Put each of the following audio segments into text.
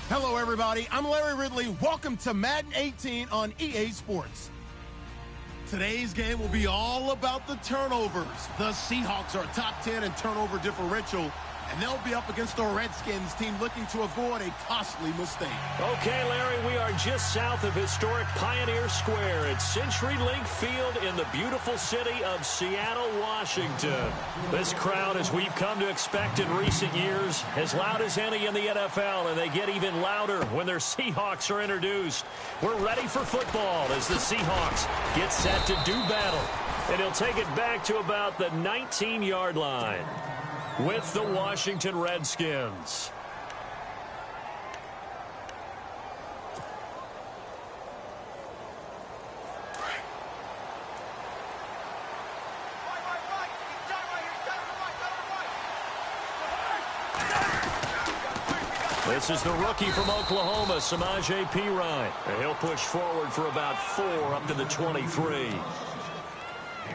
Hello, everybody. I'm Larry Ridley. Welcome to Madden 18 on EA Sports. Today's game will be all about the turnovers. The Seahawks are top 10 in turnover differential, and they'll be up against the Redskins team looking to avoid a costly mistake. Okay, Larry, we are just south of historic Pioneer Square at CenturyLink Field in the beautiful city of Seattle, Washington. This crowd, as we've come to expect in recent years, as loud as any in the NFL, and they get even louder when their Seahawks are introduced. We're ready for football as the Seahawks get set to do battle. And he'll take it back to about the 19-yard line with the Washington Redskins. This is the rookie from Oklahoma, Samaje Perine. And he'll push forward for about 4 up to the 23.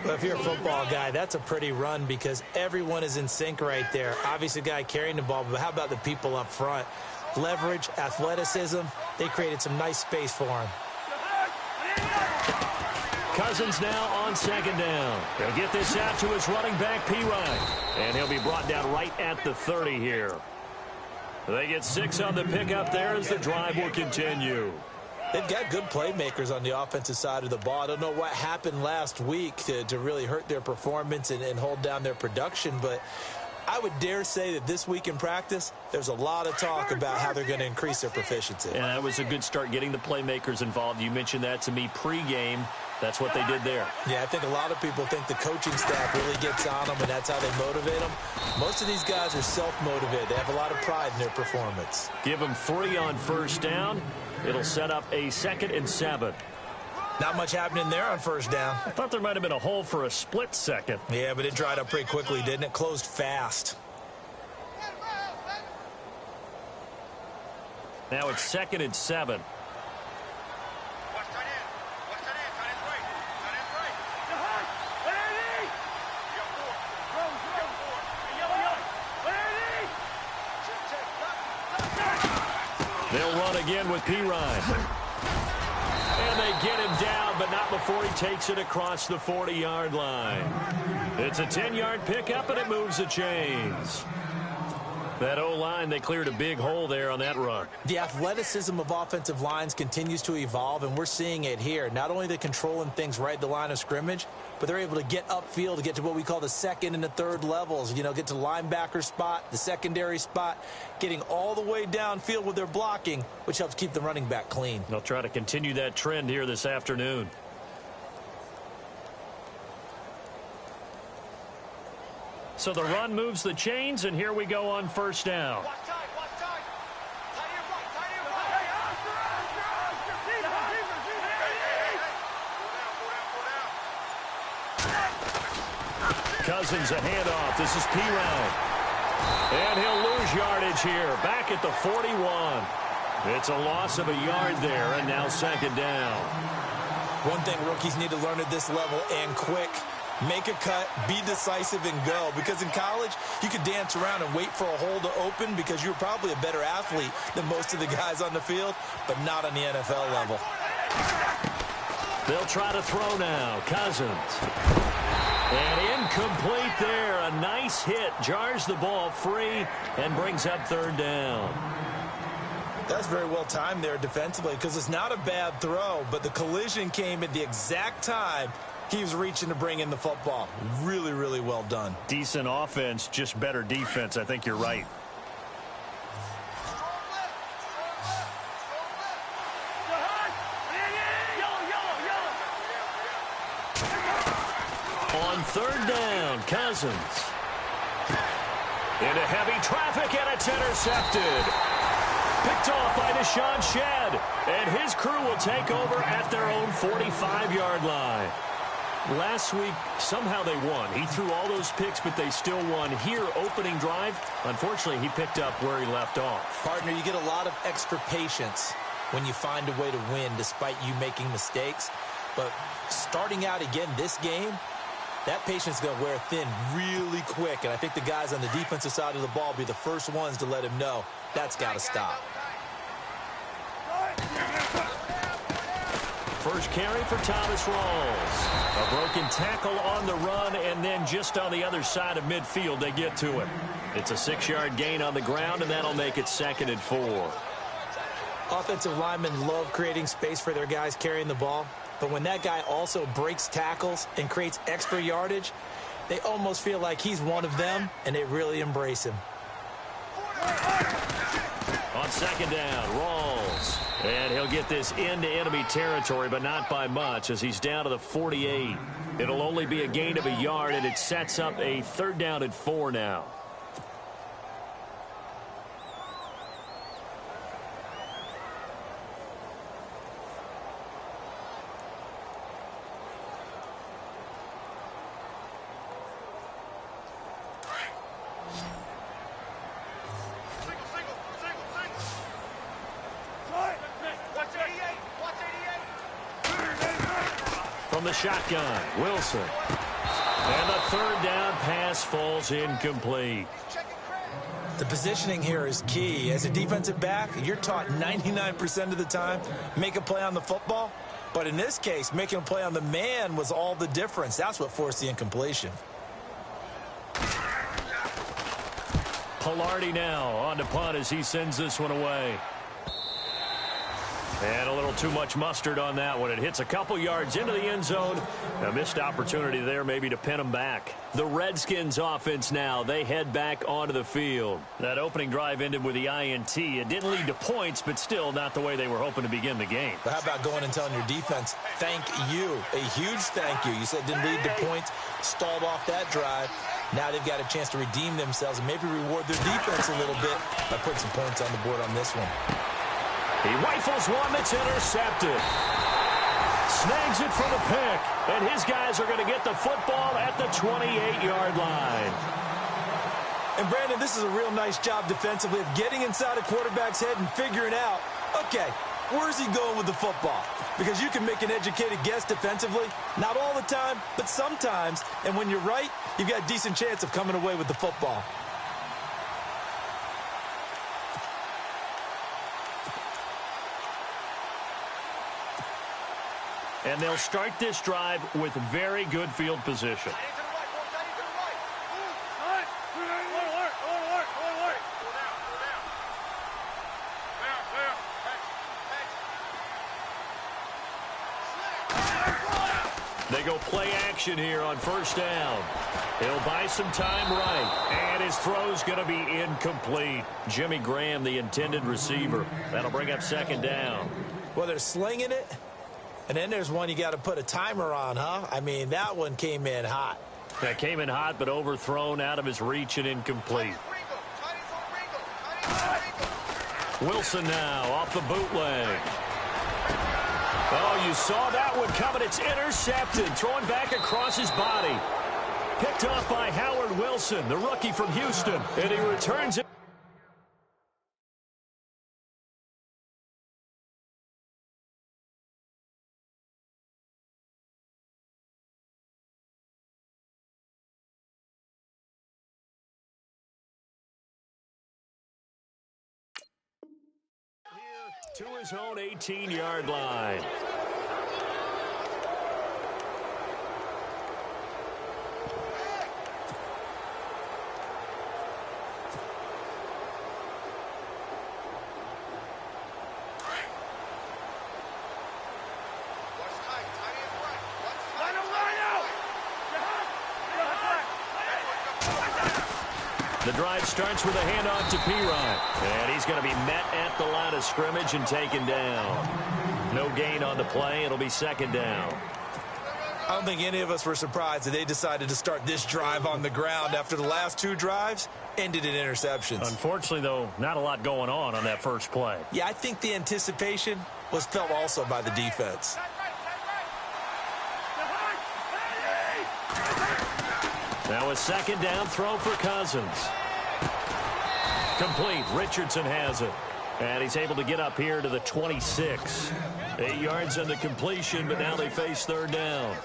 Well, if you're a football guy, that's a pretty run because everyone is in sync right there. Obviously, the guy carrying the ball, but how about the people up front? Leverage, athleticism, they created some nice space for him. Cousins now on second down. He'll get this out to his running back, Perine. And he'll be brought down right at the 30 here. They get 6 on the pickup there as the drive will continue. They've got good playmakers on the offensive side of the ball. I don't know what happened last week to really hurt their performance and hold down their production, but I would dare say that this week in practice, there's a lot of talk about how they're going to increase their proficiency. And that was a good start getting the playmakers involved. You mentioned that to me pregame. That's what they did there. Yeah, I think a lot of people think the coaching staff really gets on them, and that's how they motivate them. Most of these guys are self-motivated. They have a lot of pride in their performance. Give them 3 on first down. It'll set up a 2nd and 7. Not much happening there on first down. I thought there might have been a hole for a split second. Yeah, but it dried up pretty quickly, didn't it? Closed fast. Now it's 2nd and 7. They'll run again with Perine. And they get him down, but not before he takes it across the 40-yard line. It's a 10-yard pickup, and it moves the chains. That O-line, they cleared a big hole there on that run. The athleticism of offensive lines continues to evolve, and we're seeing it here. Not only are they controlling things right at the line of scrimmage, but they're able to get upfield to get to what we call the 2nd and the 3rd levels. You know, get to the linebacker spot, the secondary spot, getting all the way downfield with their blocking, which helps keep the running back clean. They'll try to continue that trend here this afternoon. So the run moves the chains, and here we go on first down. Cousins a handoff. This is Perine. And he'll lose yardage here. Back at the 41. It's a loss of a yard there, and now 2nd down. One thing rookies need to learn at this level, and quick. Make a cut, be decisive, and go. Because in college, you could dance around and wait for a hole to open because you're probably a better athlete than most of the guys on the field, but not on the NFL level. They'll try to throw now. Cousins. And incomplete there. A nice hit. Jars the ball free and brings up 3rd down. That's very well timed there defensively because it's not a bad throw, but the collision came at the exact time he was reaching to bring in the football. Really, really well done. Decent offense, just better defense. I think you're right. On 3rd down, Cousins. Into heavy traffic, and it's intercepted. Picked off by Deshaun Shedd. And his crew will take over at their own 45-yard line. Last week, somehow they won. He threw all those picks, but they still won. Here, opening drive, unfortunately, he picked up where he left off. Partner, you get a lot of extra patience when you find a way to win despite you making mistakes. But starting out again this game, that patience is going to wear thin really quick. And I think the guys on the defensive side of the ball will be the first ones to let him know that's got to stop. first carry for Thomas Rawls. A broken tackle on the run, and then just on the other side of midfield, they get to it. It's a 6-yard gain on the ground, and that'll make it 2nd and 4. Offensive linemen love creating space for their guys carrying the ball, but when that guy also breaks tackles and creates extra yardage, they almost feel like he's one of them, and they really embrace him. On 2nd down, Rawls. And he'll get this into enemy territory, but not by much, as he's down to the 48. It'll only be a gain of a yard, and it sets up a 3rd down and 4 now. From the shotgun, Wilson. And the 3rd down pass falls incomplete. The positioning here is key. As a defensive back, you're taught 99% of the time, make a play on the football. But in this case, making a play on the man was all the difference. That's what forced the incompletion. Pilardi now on to punt as he sends this one away. And a little too much mustard on that one. It hits a couple yards into the end zone. A missed opportunity there maybe to pin them back. The Redskins offense now, they head back onto the field. That opening drive ended with the INT. It didn't lead to points, but still not the way they were hoping to begin the game. But how about going and telling your defense, thank you, a huge thank you. You said it didn't lead to points, stalled off that drive. Now they've got a chance to redeem themselves and maybe reward their defense a little bit by putting some points on the board on this one. He rifles one that's intercepted. Snags it for the pick. And his guys are going to get the football at the 28-yard line. And, Brandon, this is a real nice job defensively of getting inside a quarterback's head and figuring out, okay, where's he going with the football? Because you can make an educated guess defensively. Not all the time, but sometimes. And when you're right, you've got a decent chance of coming away with the football. And they'll start this drive with very good field position. They go play action here on 1st down. He'll buy some time right. And his throw's going to be incomplete. Jimmy Graham, the intended receiver. That'll bring up 2nd down. Well, they're slinging it. And then there's one you got to put a timer on, huh? I mean, that one came in hot. That came in hot, but overthrown, out of his reach, and incomplete. Wilson now off the bootleg. Oh, you saw that one coming. It's intercepted. Thrown back across his body. Picked off by Howard Wilson, the rookie from Houston. And he returns it. To his own 18-yard line. The drive starts with a handoff to Pirine. And he's going to be met at the line of scrimmage and taken down. No gain on the play. It'll be 2nd down. I don't think any of us were surprised that they decided to start this drive on the ground after the last 2 drives ended in interceptions. Unfortunately, though, not a lot going on that first play. Yeah, I think the anticipation was felt also by the defense. Now a 2nd down throw for Cousins. Complete. Richardson has it. And he's able to get up here to the 26. 8 yards on the completion, but now they face 3rd down.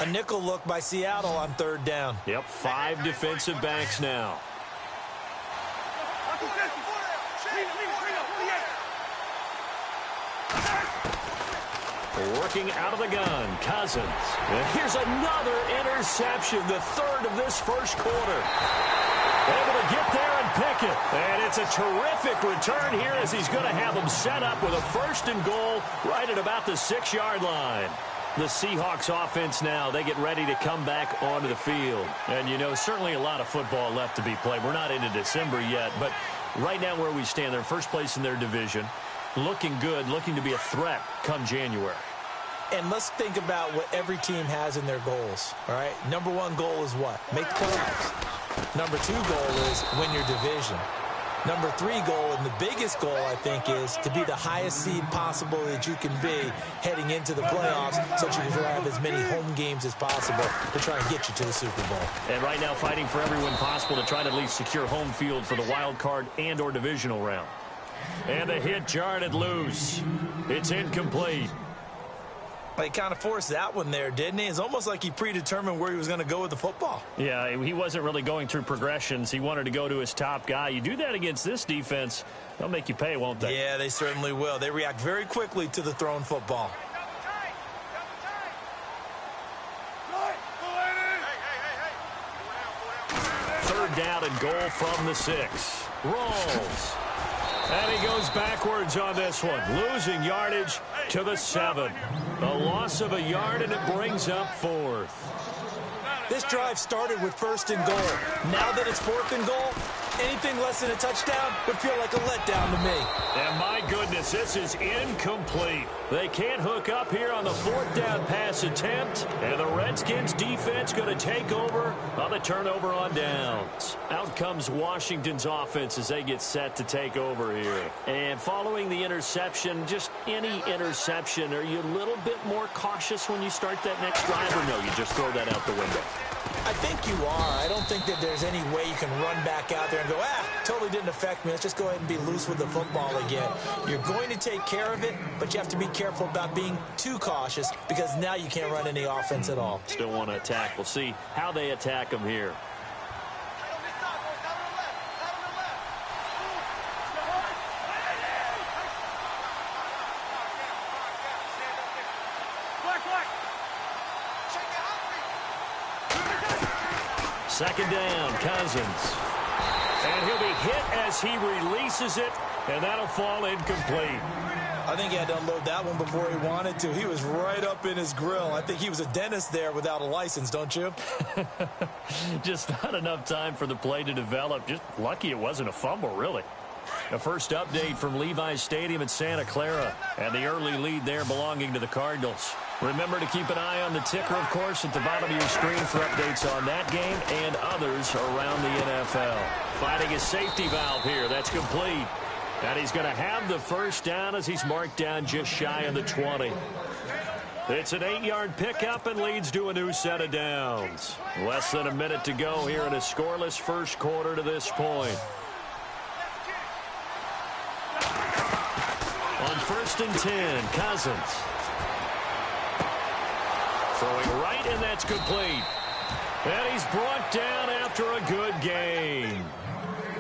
A nickel look by Seattle on 3rd down. Yep, 5 defensive backs now. Working out of the gun, Cousins. And here's another interception, the third of this first quarter. Able to get there and pick it. And it's a terrific return here as he's going to have them set up with a first and goal right at about the 6-yard line. The Seahawks offense now, they get ready to come back onto the field. And, you know, certainly a lot of football left to be played. We're not into December yet, but right now where we stand, they're first place in their division. Looking good, looking to be a threat come January. And let's think about what every team has in their goals, all right? Number one goal is what? Make the playoffs. Number two goal is win your division. Number three goal, and the biggest goal, I think, is to be the highest seed possible that you can be heading into the playoffs so that you can drive as many home games as possible to try and get you to the Super Bowl. And right now fighting for every win possible to try to at least secure home field for the wild card and or divisional round. And the hit jarred loose. It's incomplete. He kind of forced that one there, didn't he? It's almost like he predetermined where he was going to go with the football. Yeah, he wasn't really going through progressions. He wanted to go to his top guy. You do that against this defense, they'll make you pay, won't they? Yeah, they certainly will. They react very quickly to the thrown football. Third down and goal from the 6. Rolls. And he goes backwards on this one. Losing yardage to the 7. A loss of a yard, and it brings up 4th. This drive started with 1st and goal. Now that it's 4th and goal, anything less than a touchdown would feel like a letdown to me. And my goodness, this is incomplete. They can't hook up here on the 4th down pass attempt, and the Redskins defense going to take over on the turnover on downs. Out comes Washington's offense as they get set to take over here. And following the interception, just any interception, are you a little bit more cautious when you start that next drive, or no, you just throw that out the window? I think you are. I don't think that there's any way you can run back out there and go, totally didn't affect me. Let's just go ahead and be loose with the football again. You're going to take care of it, but you have to be careful about being too cautious because now you can't run any offense at all. Still want to attack. We'll see how they attack them here. Second down, Cousins. And he'll be hit as he releases it, and that'll fall incomplete. I think he had to unload that one before he wanted to. He was right up in his grill. I think he was a dentist there without a license, don't you? Just not enough time for the play to develop. Just lucky it wasn't a fumble, really. A first update from Levi's Stadium in Santa Clara, and the early lead there belonging to the Cardinals. Remember to keep an eye on the ticker, of course, at the bottom of your screen for updates on that game and others around the NFL. Finding a safety valve here. That's complete. And he's going to have the first down as he's marked down just shy of the 20. It's an 8-yard pickup and leads to a new set of downs. Less than a minute to go here in a scoreless first quarter to this point. On 1st and 10, Cousins. Throwing right, and that's complete. And he's brought down after a good gain.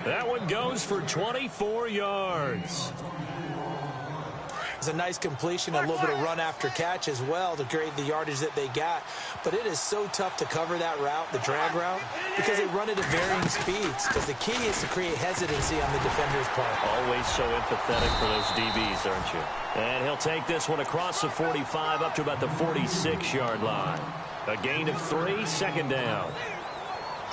That one goes for 24 yards. It's a nice completion, a little bit of run after catch as well to create the yardage that they got. But it is so tough to cover that route, the drag route, because they run it at varying speeds. Because the key is to create hesitancy on the defender's part. Always so empathetic for those DBs, aren't you? And he'll take this one across the 45 up to about the 46-yard line. A gain of 3, second down.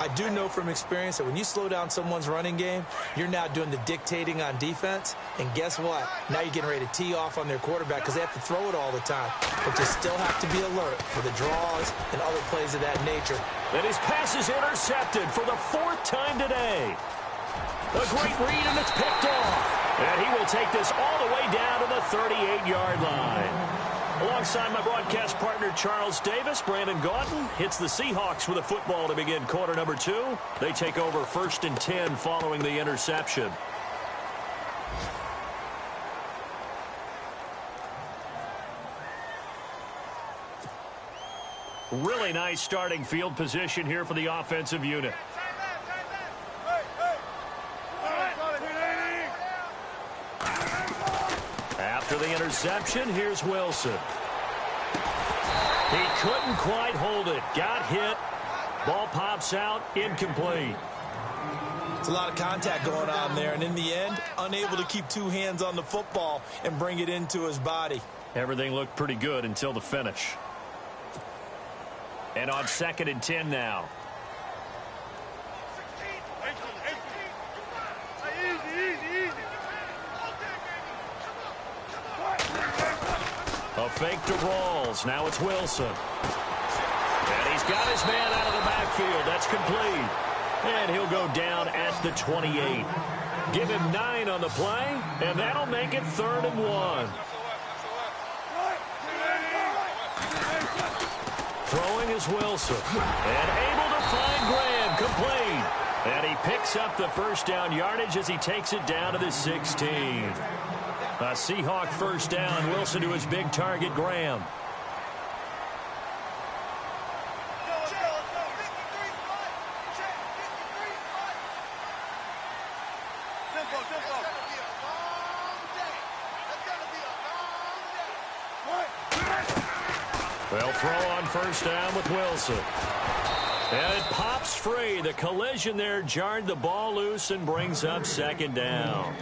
I do know from experience that when you slow down someone's running game, you're now doing the dictating on defense. And guess what? Now you're getting ready to tee off on their quarterback because they have to throw it all the time. But you still have to be alert for the draws and other plays of that nature. And his pass is intercepted for the 4th time today. A great read, and it's picked off. And he will take this all the way down to the 38-yard line. Alongside my broadcast partner, Charles Davis, Brandon Gaudin hits the Seahawks with a football to begin quarter number 2. They take over 1st and 10 following the interception. Really nice starting field position here for the offensive unit. After the interception, here's Wilson. He couldn't quite hold it. Got hit. Ball pops out. Incomplete. It's a lot of contact going on there, and in the end, unable to keep two hands on the football and bring it into his body. Everything looked pretty good until the finish. And on 2nd and 10 now. A fake to Rawls. Now it's Wilson. And he's got his man out of the backfield. That's complete. And he'll go down at the 28. Give him 9 on the play, and that'll make it 3rd and 1. Throwing is Wilson. And able to find Graham. Complete. And he picks up the first down yardage as he takes it down to the 16. A Seahawk first down. Wilson to his big target, Graham. They'll throw on first down with Wilson. And it pops free. The collision there jarred the ball loose and brings up 2nd down.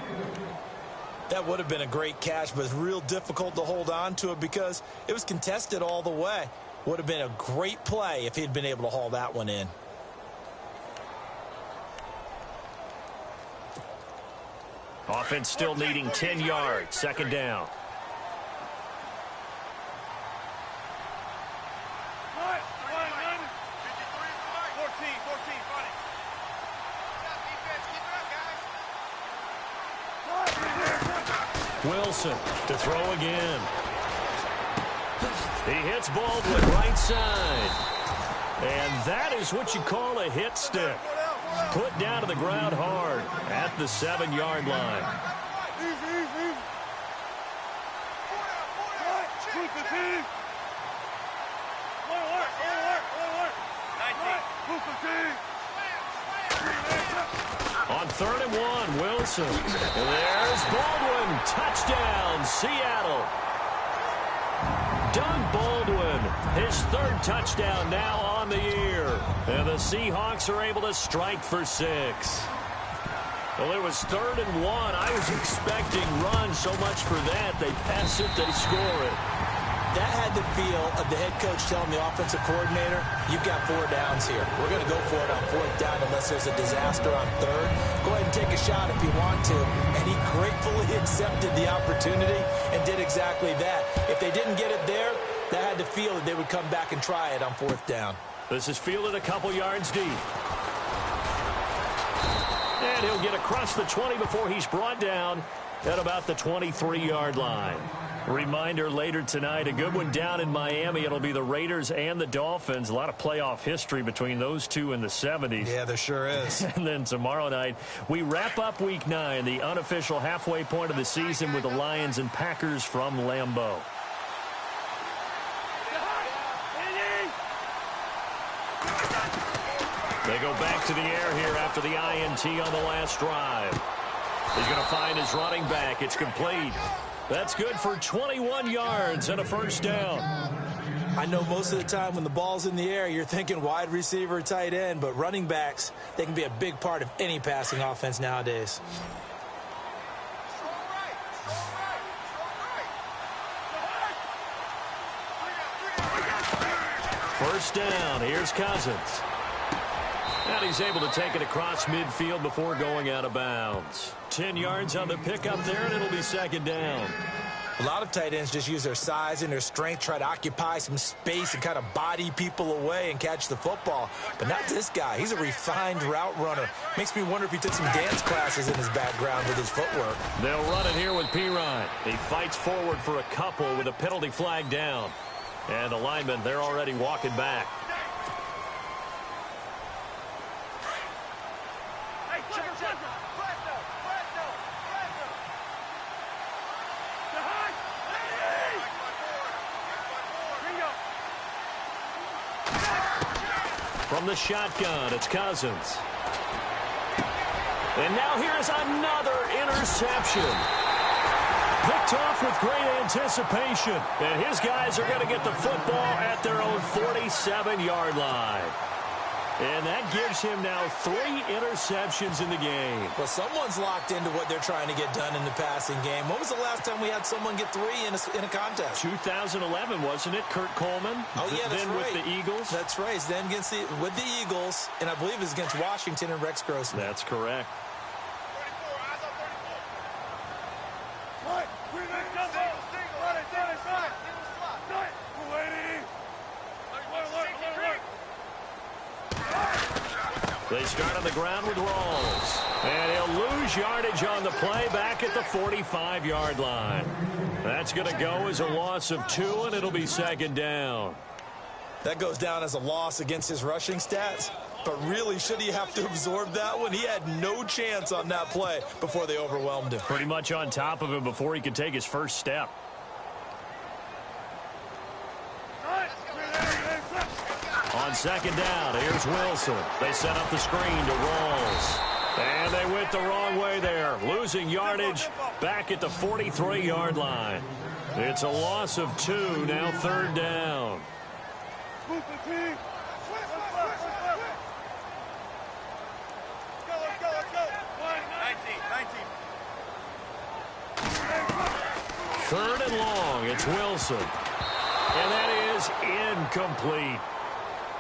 That would have been a great catch, but it's real difficult to hold on to it because it was contested all the way. Would have been a great play if he'd been able to haul that one in. Offense still needing 10 yards. 2nd down. Wilson to throw again. He hits Baldwin right side. And that is what you call a hit stick. Put down to the ground hard at the 7-yard line. On 3rd and 1, Wilson. There's Baldwin. Touchdown, Seattle. Doug Baldwin, his 3rd touchdown now on the year. And the Seahawks are able to strike for 6. Well, it was 3rd and 1. I was expecting run so much for that. They pass it, they score it. That had the feel of the head coach telling the offensive coordinator, you've got 4 downs here. We're going to go for it on 4th down unless there's a disaster on 3rd. Go ahead and take a shot if you want to. And he gratefully accepted the opportunity and did exactly that. If they didn't get it there, that had the feel that they would come back and try it on 4th down. This is fielded a couple yards deep. And he'll get across the 20 before he's brought down at about the 23-yard line. Reminder later tonight, a good one down in Miami. It'll be the Raiders and the Dolphins. A lot of playoff history between those two in the 70s. Yeah, there sure is. And then tomorrow night, we wrap up Week 9, the unofficial halfway point of the season with the Lions and Packers from Lambeau. They go back to the air here after the INT on the last drive. He's going to find his running back. It's complete. That's good for 21 yards and a first down. I know most of the time when the ball's in the air, you're thinking wide receiver, tight end, but running backs, they can be a big part of any passing offense nowadays. First down. Here's Cousins. And he's able to take it across midfield before going out of bounds. 10 yards on the pickup there, and it'll be 2nd down. A lot of tight ends just use their size and their strength, try to occupy some space and kind of body people away and catch the football. But not this guy. He's a refined route runner. Makes me wonder if he took some dance classes in his background with his footwork. They'll run it here with Pirine. He fights forward for a couple with a penalty flag down. And the linemen, they're already walking back. From the shotgun, it's Cousins. And now here's another interception. Picked off with great anticipation. And his guys are going to get the football at their own 47-yard line. And that gives him now 3 interceptions in the game. Well, someone's locked into what they're trying to get done in the passing game. When was the last time we had someone get 3 in a contest? 2011, wasn't it? Kurt Coleman? Oh, yeah, that's then right. With the Eagles? That's right. Then with the Eagles, and I believe it was against Washington and Rex Grossman. That's correct. They start on the ground with Rawls. And he'll lose yardage on the play back at the 45-yard line. That's going to go as a loss of 2, and it'll be 2nd down. That goes down as a loss against his rushing stats. But really, should he have to absorb that one? He had no chance on that play before they overwhelmed him. Pretty much on top of him before he could take his first step. On 2nd down, here's Wilson. They set up the screen to Rawls. And they went the wrong way there, losing yardage back at the 43-yard line. It's a loss of 2, now 3rd down. Third and long, it's Wilson. And that is incomplete.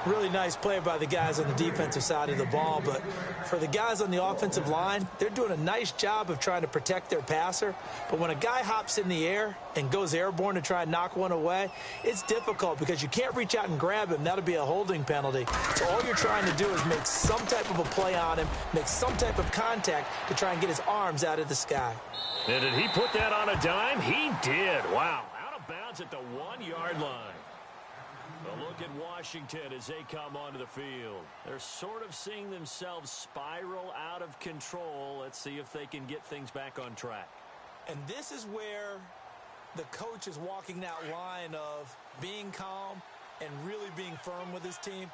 Really nice play by the guys on the defensive side of the ball, but for the guys on the offensive line, they're doing a nice job of trying to protect their passer. But when a guy hops in the air and goes airborne to try and knock one away, it's difficult because you can't reach out and grab him. That'll be a holding penalty. So all you're trying to do is make some type of a play on him, make some type of contact to try and get his arms out of the sky. And did he put that on a dime? He did. Wow. Out of bounds at the 1-yard line. A look at Washington as they come onto the field. They're sort of seeing themselves spiral out of control. Let's see if they can get things back on track. And this is where the coach is walking that line of being calm and really being firm with his team.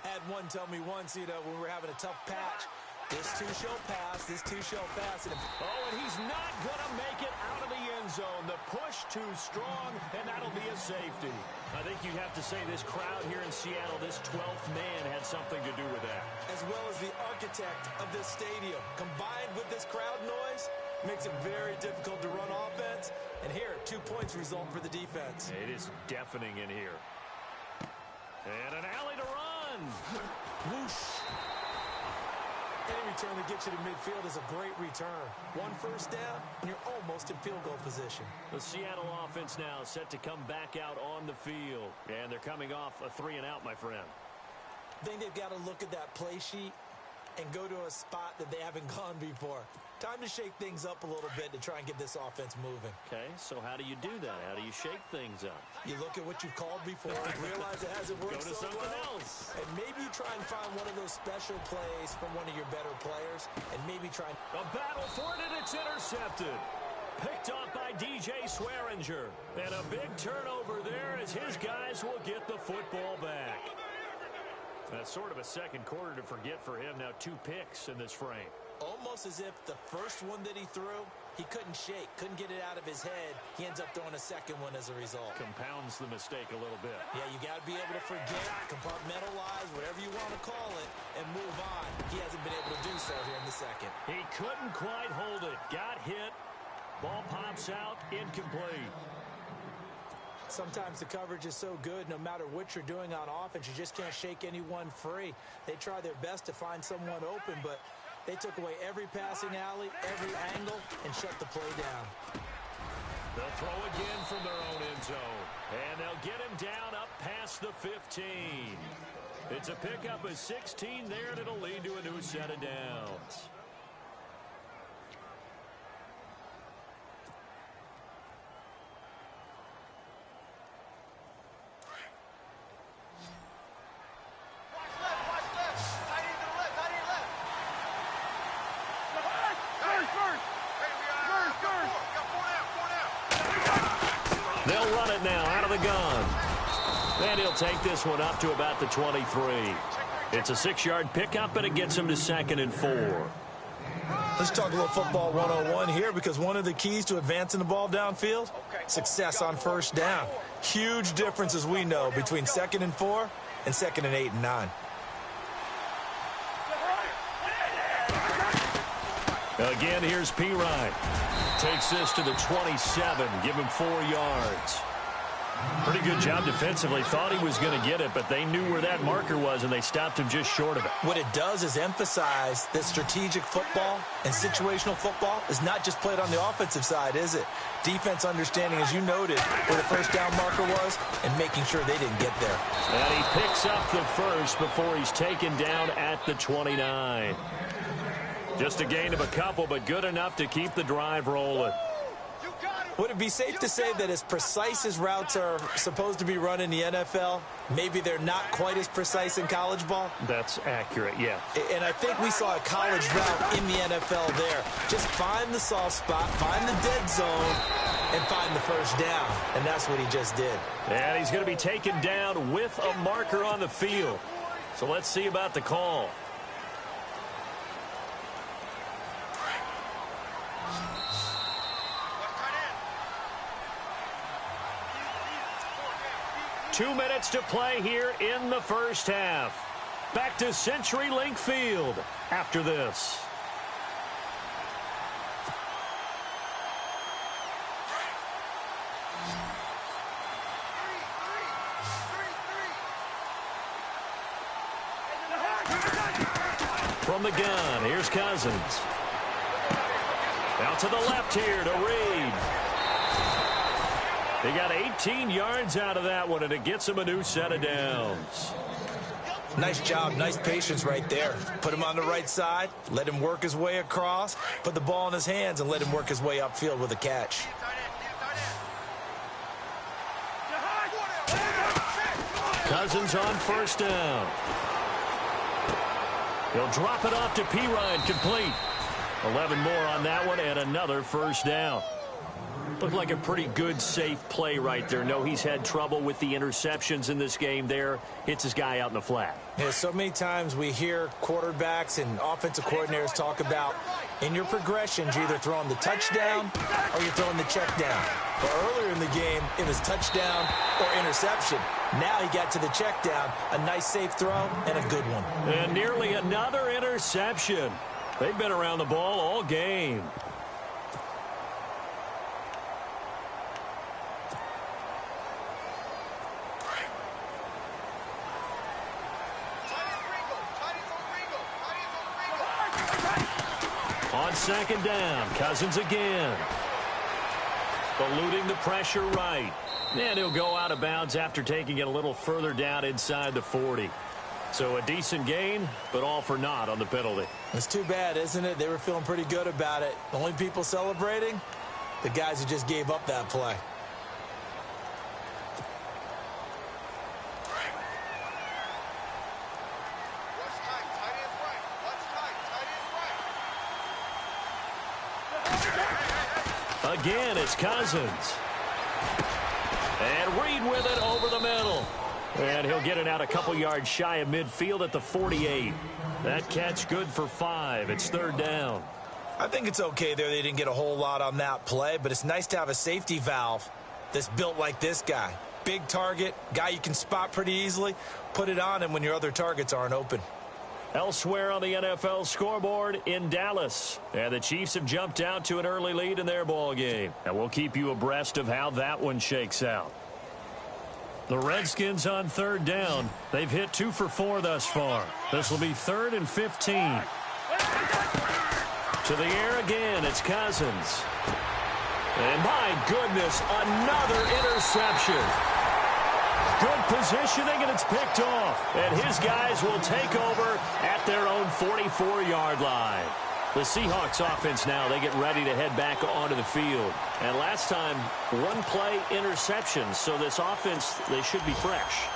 Had one tell me once, when we were having a tough patch, this too shall pass, this too shall pass. And he's not going to make it out of the end zone. The push too strong, and that'll be a safety. I think you'd have to say this crowd here in Seattle, this 12th man had something to do with that. As well as the architect of this stadium, combined with this crowd noise, makes it very difficult to run offense. And here, 2 points result for the defense. It is deafening in here. And an alley to run. Whoosh. Any return that gets you to midfield is a great return. 1 first down, and you're almost in field goal position. The Seattle offense now set to come back out on the field. And they're coming off a 3-and-out, my friend. I think they've got to look at that play sheet and go to a spot that they haven't gone before. Time to shake things up a little bit to try and get this offense moving. Okay, so how do you do that? How do you shake things up? You look at what you've called before and realize it hasn't worked Go to so something well. else. And maybe you try and find one of those special plays from one of your better players, and maybe try and... A battle for it, and it's intercepted. Picked up by DJ Swearinger. And a big turnover there as his guys will get the football back. That's sort of a second quarter to forget for him. Now 2 picks in this frame. Almost as if the first one that he threw, he couldn't shake, couldn't get it out of his head. He ends up throwing a second one as a result. Compounds the mistake a little bit. Yeah, you got to be able to forget, compartmentalize, whatever you want to call it, and move on. He hasn't been able to do so here in the second. He couldn't quite hold it. Got hit. Ball pops out. Incomplete. Sometimes the coverage is so good, no matter what you're doing on offense, you just can't shake anyone free. They try their best to find someone open, but they took away every passing alley, every angle, and shut the play down. They'll throw again from their own end zone. And they'll get him down up past the 15. It's a pickup of 16 there, and it'll lead to a new set of downs. They'll run it now out of the gun. And he'll take this one up to about the 23. It's a 6-yard pickup, and it gets him to 2nd and 4. Let's talk a little football 101 here, because one of the keys to advancing the ball downfield, success on first down. Huge difference, as we know, between 2nd and 4 and 2nd and 8 and 9. Again, here's Pirine. Takes this to the 27, give him 4 yards. Pretty good job defensively. Thought he was going to get it, but they knew where that marker was, and they stopped him just short of it. What it does is emphasize that strategic football and situational football is not just played on the offensive side, is it? Defense understanding, as you noted, where the first down marker was and making sure they didn't get there. And he picks up the first before he's taken down at the 29. Just a gain of a couple, but good enough to keep the drive rolling. Would it be safe to say that as precise as routes are supposed to be run in the NFL, maybe they're not quite as precise in college ball? That's accurate, yeah. And I think we saw a college route in the NFL there. Just find the soft spot, find the dead zone, and find the first down. And that's what he just did. And he's going to be taken down with a marker on the field. So let's see about the call. Two minutes to play here in the first half. Back to CenturyLink Field after this. From the gun, here's Cousins. Out to the left here to Reed. They got 18 yards out of that one, and it gets him a new set of downs. Nice job, nice patience right there. Put him on the right side, let him work his way across, put the ball in his hands, and let him work his way upfield with a catch. Cousins on first down. He'll drop it off to Pirine, complete. 11 more on that one, and another first down. Looked like a pretty good, safe play right there. No, he's had trouble with the interceptions in this game there. Hits his guy out in the flat. Yeah, so many times we hear quarterbacks and offensive coordinators talk about in your progressions, you're either throwing the touchdown or you're throwing the check down. But earlier in the game, it was touchdown or interception. Now he got to the check down, a nice safe throw, and a good one. And nearly another interception. They've been around the ball all game. On second down, Cousins again. Eluding the pressure right. And he'll go out of bounds after taking it a little further down inside the 40. So a decent gain, but all for naught on the penalty. It's too bad, isn't it? They were feeling pretty good about it. The only people celebrating, the guys who just gave up that play. Again, it's Cousins. And Reed with it over the middle. And he'll get it out a couple yards shy of midfield at the 48. That catch good for 5. It's third down. I think it's okay there. They didn't get a whole lot on that play, but it's nice to have a safety valve that's built like this guy. Big target, guy you can spot pretty easily. Put it on him when your other targets aren't open. Elsewhere on the NFL scoreboard in Dallas. And the Chiefs have jumped out to an early lead in their ball game. And we'll keep you abreast of how that one shakes out. The Redskins on third down. They've hit 2 for 4 thus far. This will be 3rd and 15. To the air again, it's Cousins. And my goodness, another interception. Good positioning, and it's picked off. And his guys will take over at their own 44-yard line. The Seahawks offense now, they get ready to head back onto the field. And last time, one play interception. So this offense, they should be fresh.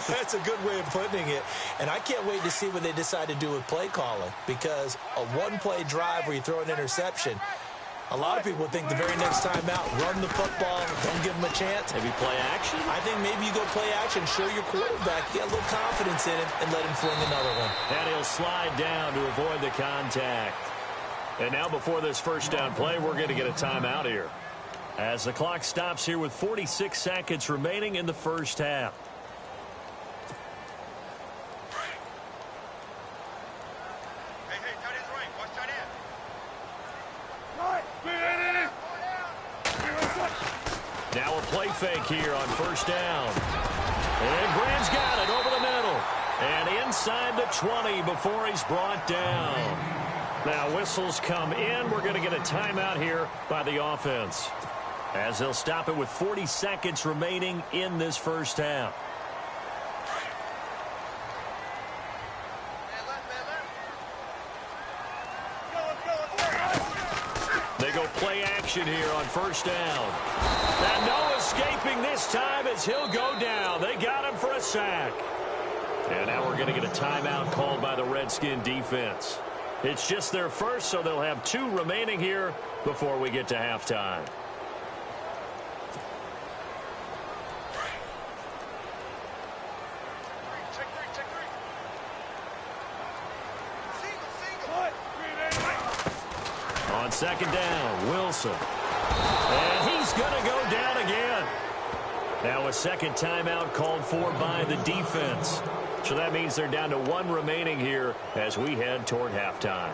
That's a good way of putting it. And I can't wait to see what they decide to do with play calling. Because a one-play drive where you throw an interception, a lot of people think the very next time out, run the football, don't give them a chance. Maybe play action? I think maybe you go play action, show your quarterback, get a little confidence in him, and let him fling another one. And he'll slide down to avoid the contact. And now before this first down play, we're going to get a timeout here, as the clock stops here with 46 seconds remaining in the first half. Now a play fake here on first down. And Graham's got it over the middle. And inside the 20 before he's brought down. Now whistles come in. We're going to get a timeout here by the offense, as they'll stop it with 40 seconds remaining in this first half. They go play action here on first down. And no escaping this time as he'll go down. They got him for a sack. And now we're going to get a timeout called by the Redskin defense. It's just their first, so they'll have 2 remaining here before we get to halftime. On second down, Wilson. And he's going to go down again. Now a second timeout called for by the defense. So that means they're down to 1 remaining here as we head toward halftime.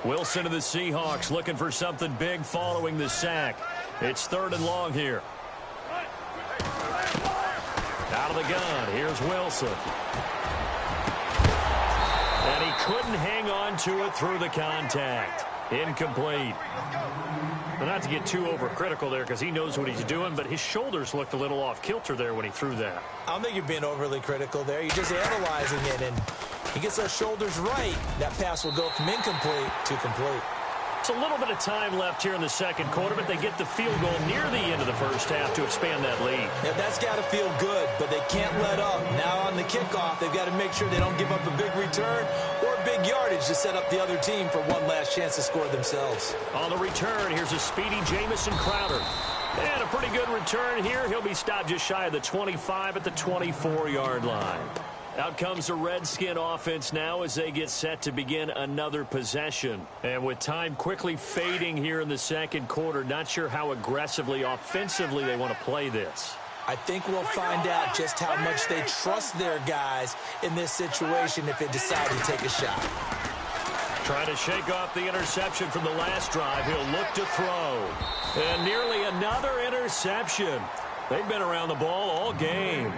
Wilson of the Seahawks looking for something big following the sack. It's 3rd and long here. Out of the gun, here's Wilson. And he couldn't hang on to it through the contact. Incomplete. Well, not to get too overcritical there, because he knows what he's doing, but his shoulders looked a little off kilter there when he threw that. I don't think you're being overly critical there. You're just analyzing it, and he gets those shoulders right. That pass will go from incomplete to complete. It's a little bit of time left here in the second quarter, but they get the field goal near the end of the first half to expand that lead. Yeah, that's got to feel good, but they can't let up. Now on the kickoff, they've got to make sure they don't give up a big return or big yardage to set up the other team for one last chance to score themselves. On the return, here's a speedy Jamison Crowder. And a pretty good return here. He'll be stopped just shy of the 25 at the 24-yard line. Out comes the Redskin offense now as they get set to begin another possession. And with time quickly fading here in the second quarter, not sure how aggressively, offensively they want to play this. I think we'll find out just how much they trust their guys in this situation if they decide to take a shot. Trying to shake off the interception from the last drive. He'll look to throw. And nearly another interception. They've been around the ball all game.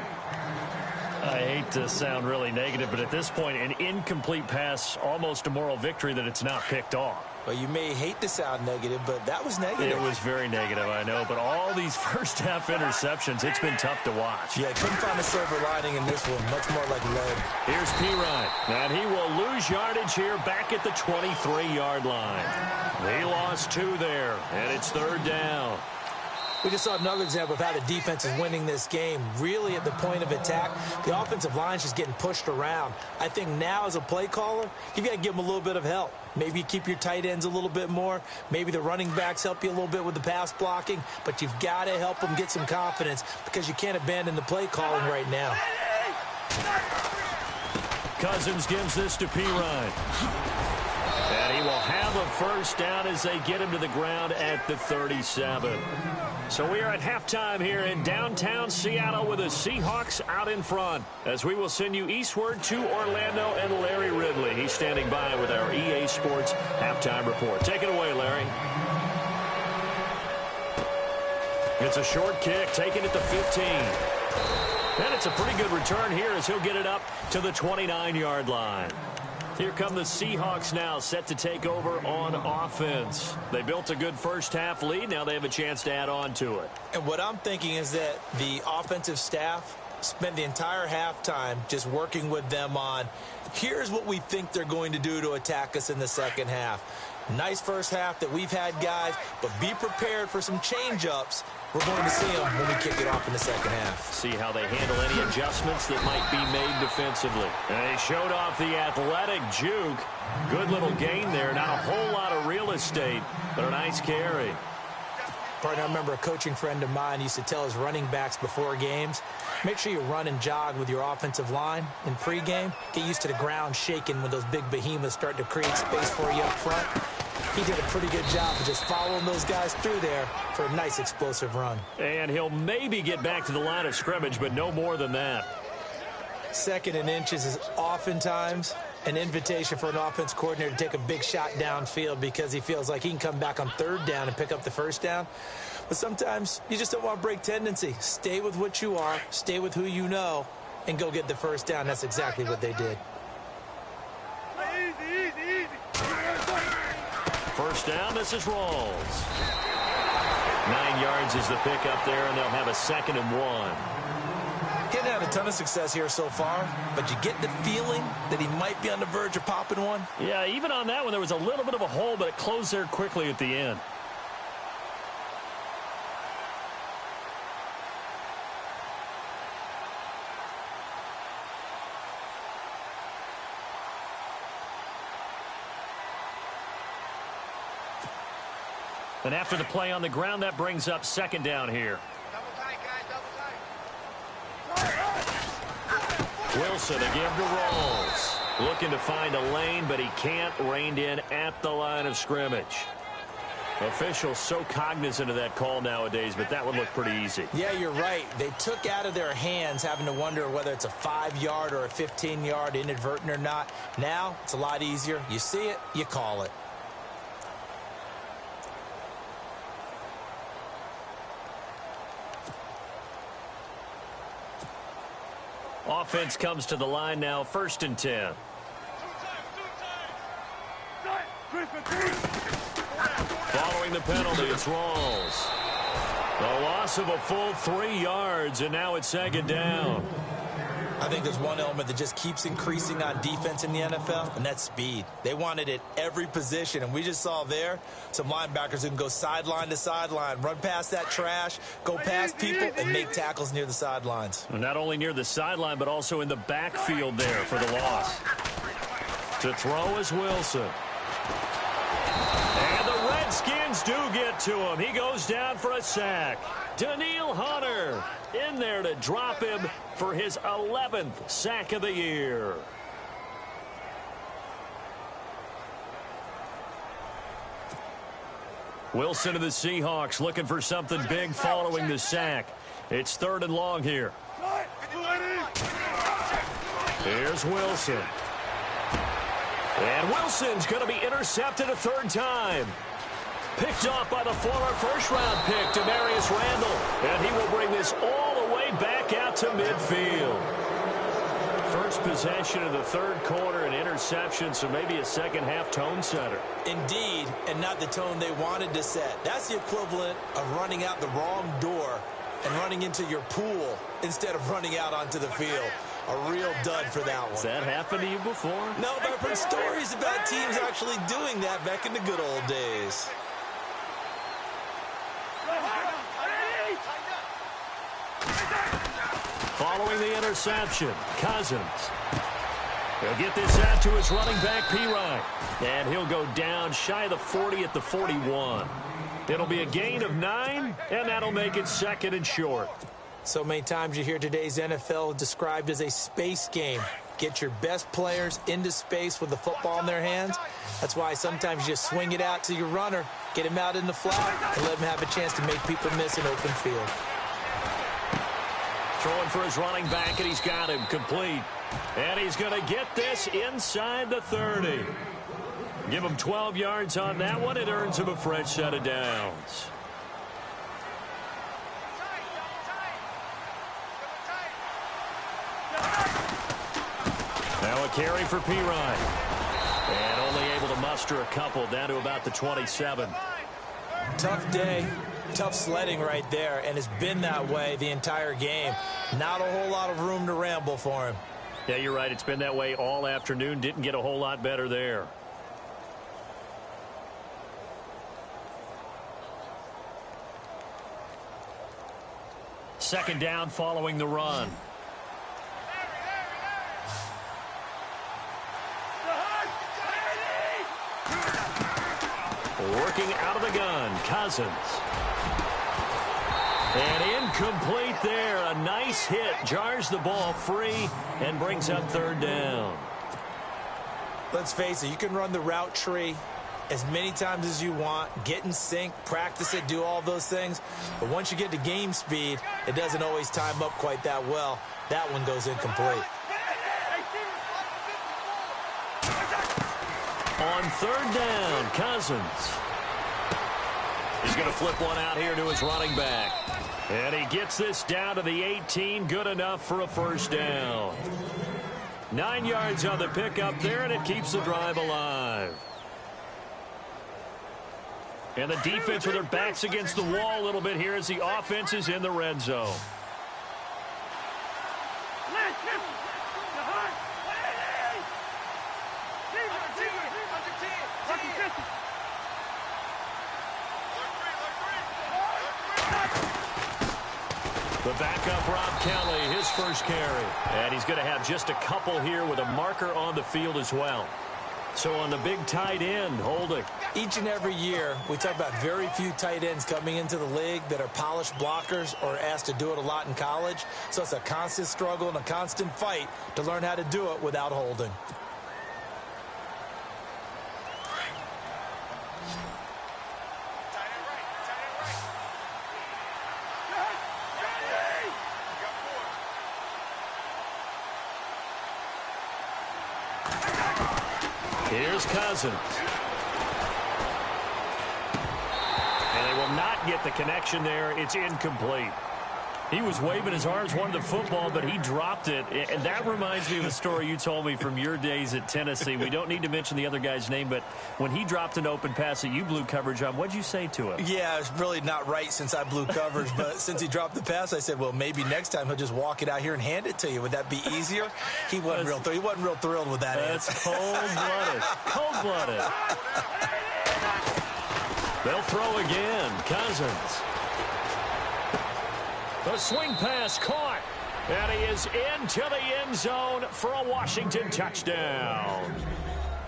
I hate to sound really negative, but at this point, an incomplete pass, almost a moral victory that it's not picked off. Well, you may hate to sound negative, but that was negative. It was very negative, I know, but all these first-half interceptions, it's been tough to watch. Yeah, couldn't find a silver lining in this one, much more like lead. Here's Pirine, and he will lose yardage here back at the 23-yard line. He lost 2 there, and it's 3rd down. We just saw another example of how the defense is winning this game. Really at the point of attack, the offensive line is just getting pushed around. I think now as a play caller, you've got to give them a little bit of help. Maybe you keep your tight ends a little bit more. Maybe the running backs help you a little bit with the pass blocking. But you've got to help them get some confidence because you can't abandon the play calling right now. Cousins gives this to Pirine. And he will have a first down as they get him to the ground at the 37. So we are at halftime here in downtown Seattle with the Seahawks out in front, as we will send you eastward to Orlando and Larry Ridley. He's standing by with our EA Sports halftime report. Take it away, Larry. It's a short kick, taken at the 15. And it's a pretty good return here as he'll get it up to the 29-yard line. Here come the Seahawks now, set to take over on offense. They built a good first-half lead. Now they have a chance to add on to it. And what I'm thinking is that the offensive staff spent the entire halftime just working with them on, here's what we think they're going to do to attack us in the second half. Nice first half that we've had, guys, but be prepared for some change-ups. We're going to see them when we kick it off in the second half. See how they handle any adjustments that might be made defensively. And they showed off the athletic juke. Good little gain there. Not a whole lot of real estate, but a nice carry. Partner, I remember a coaching friend of mine used to tell his running backs before games, make sure you run and jog with your offensive line in pregame. Get used to the ground shaking when those big behemoths start to create space for you up front. He did a pretty good job of just following those guys through there for a nice explosive run. And he'll maybe get back to the line of scrimmage, but no more than that. 2nd and inches is oftentimes an invitation for an offense coordinator to take a big shot downfield because he feels like he can come back on 3rd down and pick up the 1st down. But sometimes you just don't want to break tendency. Stay with what you are, stay with who you know, and go get the 1st down. That's exactly what they did. Easy. 1st down, this is Rawls. 9 yards is the pickup there, and they'll have a 2nd and 1. He hasn't had a ton of success here so far, but you get the feeling that he might be on the verge of popping one. Yeah, even on that one, there was a little bit of a hole, but it closed there quickly at the end. And after the play on the ground, that brings up 2nd down here. Double tight, guys, double tight. Wilson again to Rawls. Looking to find a lane, but he can't. Reined in at the line of scrimmage. Officials so cognizant of that call nowadays, but that would look pretty easy. Yeah, you're right. They took out of their hands having to wonder whether it's a 5-yard or a 15-yard inadvertent or not. Now, it's a lot easier. You see it, you call it. Offense comes to the line now, 1st and 10. Following the penalty, it's Rawls. A loss of a full 3 yards, and now it's 2nd down. I think there's one element that just keeps increasing on defense in the NFL, and that's speed. They want it at every position, and we just saw there some linebackers who can go sideline to sideline, run past that trash, go past people, and make tackles near the sidelines. Not only near the sideline, but also in the backfield there for the loss. To throw is Wilson. And the Redskins do get to him. He goes down for a sack. Daniil Hunter in there to drop him for his 11th sack of the year. Wilson of the Seahawks looking for something big following the sack. It's 3rd and long here. Here's Wilson. And Wilson's going to be intercepted a 3rd time. Picked off by the former 1st-round pick, Demarius Randall. And he will bring this all the way back out to midfield. First possession of the 3rd quarter, an interception, so maybe a second-half tone setter. Indeed, and not the tone they wanted to set. That's the equivalent of running out the wrong door and running into your pool instead of running out onto the field. A real dud for that one. Has that happened to you before? No, but I've heard stories about teams actually doing that back in the good old days. Following the interception, Cousins. He'll get this out to his running back, Pirine. And he'll go down shy of the 40 at the 41. It'll be a gain of 9, and that'll make it 2nd and short. So many times you hear today's NFL described as a space game. Get your best players into space with the football in their hands. That's why sometimes you just swing it out to your runner, get him out in the flat, and let him have a chance to make people miss an open field. Throwing for his running back, and he's got him complete. And he's going to get this inside the 30. Give him 12 yards on that one. It earns him a fresh set of downs. Now a carry for Pirine. And only able to muster a couple down to about the 27. Tough day, tough sledding right there, and it's been that way the entire game. Not a whole lot of room to ramble for him. Yeah, you're right. It's been that way all afternoon. Didn't get a whole lot better there. Second down following the run. Working out of the gun, Cousins. And incomplete there. A nice hit. Jars the ball free and brings up third down. Let's face it, you can run the route tree as many times as you want, get in sync, practice it, do all those things. But once you get to game speed, it doesn't always time up quite that well. That one goes incomplete. On third down, Cousins. He's going to flip one out here to his running back. And he gets this down to the 18, good enough for a first down. 9 yards on the pickup there, and it keeps the drive alive. And the defense with their backs against the wall a little bit here as the offense is in the red zone. The backup, Rob Kelly, his first carry. And he's going to have just a couple here with a marker on the field as well. So on the big tight end, holding. Each and every year, we talk about very few tight ends coming into the league that are polished blockers or asked to do it a lot in college. So it's a constant struggle and a constant fight to learn how to do it without holding. Here's Cousins. And they will not get the connection there. It's incomplete. He was waving his arms, wanted the football, but he dropped it. And that reminds me of a story you told me from your days at Tennessee. We don't need to mention the other guy's name, but when he dropped an open pass that you blew coverage on, what'd you say to him? Yeah, it's really not right since I blew coverage, but since he dropped the pass, I said, well, maybe next time he'll just walk it out here and hand it to you. Would that be easier? He wasn't real thrilled with that answer. That's cold-blooded. Cold-blooded. They'll throw again. Cousins. The swing pass caught. And he is into the end zone for a Washington touchdown.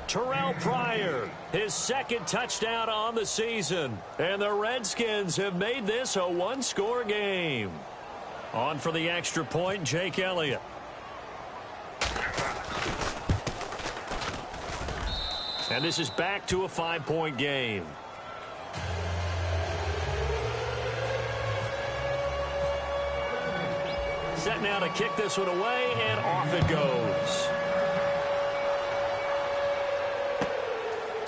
Terrell Pryor, his second touchdown on the season. And the Redskins have made this a one-score game. On for the extra point, Jake Elliott. And this is back to a 5-point game. Set now to kick this one away, and off it goes.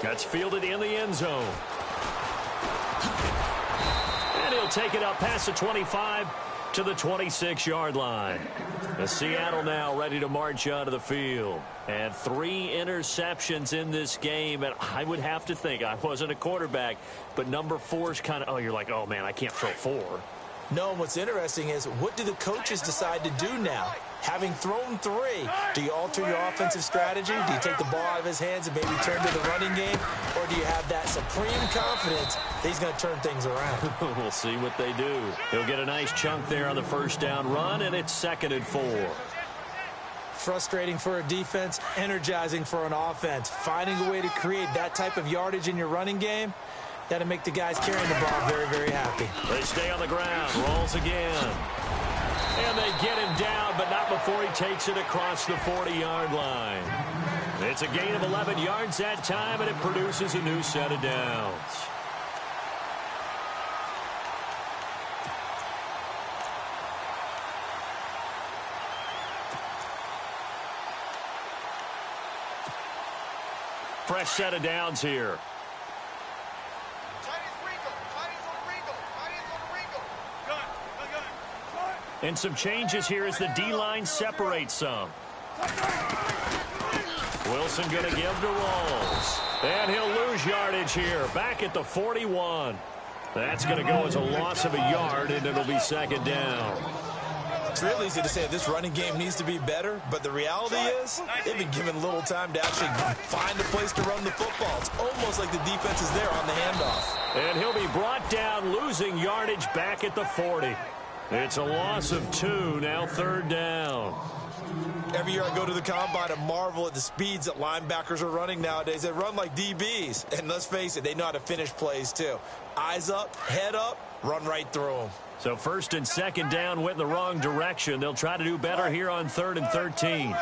That's fielded in the end zone. And he'll take it up past the 25 to the 26-yard line. The Seattle now ready to march onto the field. And 3 interceptions in this game, and I would have to think, I wasn't a quarterback, but number 4's kind of, you're like, oh, man, I can't throw 4. No, what's interesting is what do the coaches decide to do now? Having thrown 3, do you alter your offensive strategy? Do you take the ball out of his hands and maybe turn to the running game? Or do you have that supreme confidence that he's going to turn things around? We'll see what they do. He'll get a nice chunk there on the first down run, and it's 2nd and 4. Frustrating for a defense, energizing for an offense. Finding a way to create that type of yardage in your running game, that'll make the guys carrying the ball very, very happy. They stay on the ground. Rolls again. And they get him down, but not before he takes it across the 40-yard line. It's a gain of 11 yards that time, and it produces a new set of downs. Fresh set of downs here. And some changes here as the D-line separates some. Wilson going to give to Rolls. And he'll lose yardage here. Back at the 41. That's going to go as a loss of a yard, and it'll be 2nd down. It's real easy to say this running game needs to be better, but the reality is they've been given little time to actually find a place to run the football. It's almost like the defense is there on the handoff. And he'll be brought down, losing yardage back at the 40. It's a loss of 2, now 3rd down. Every year I go to the combine and marvel at the speeds that linebackers are running nowadays. They run like DBs. And let's face it, they know how to finish plays too. Eyes up, head up, run right through them. So first and second down went in the wrong direction. They'll try to do better here on 3rd and 13.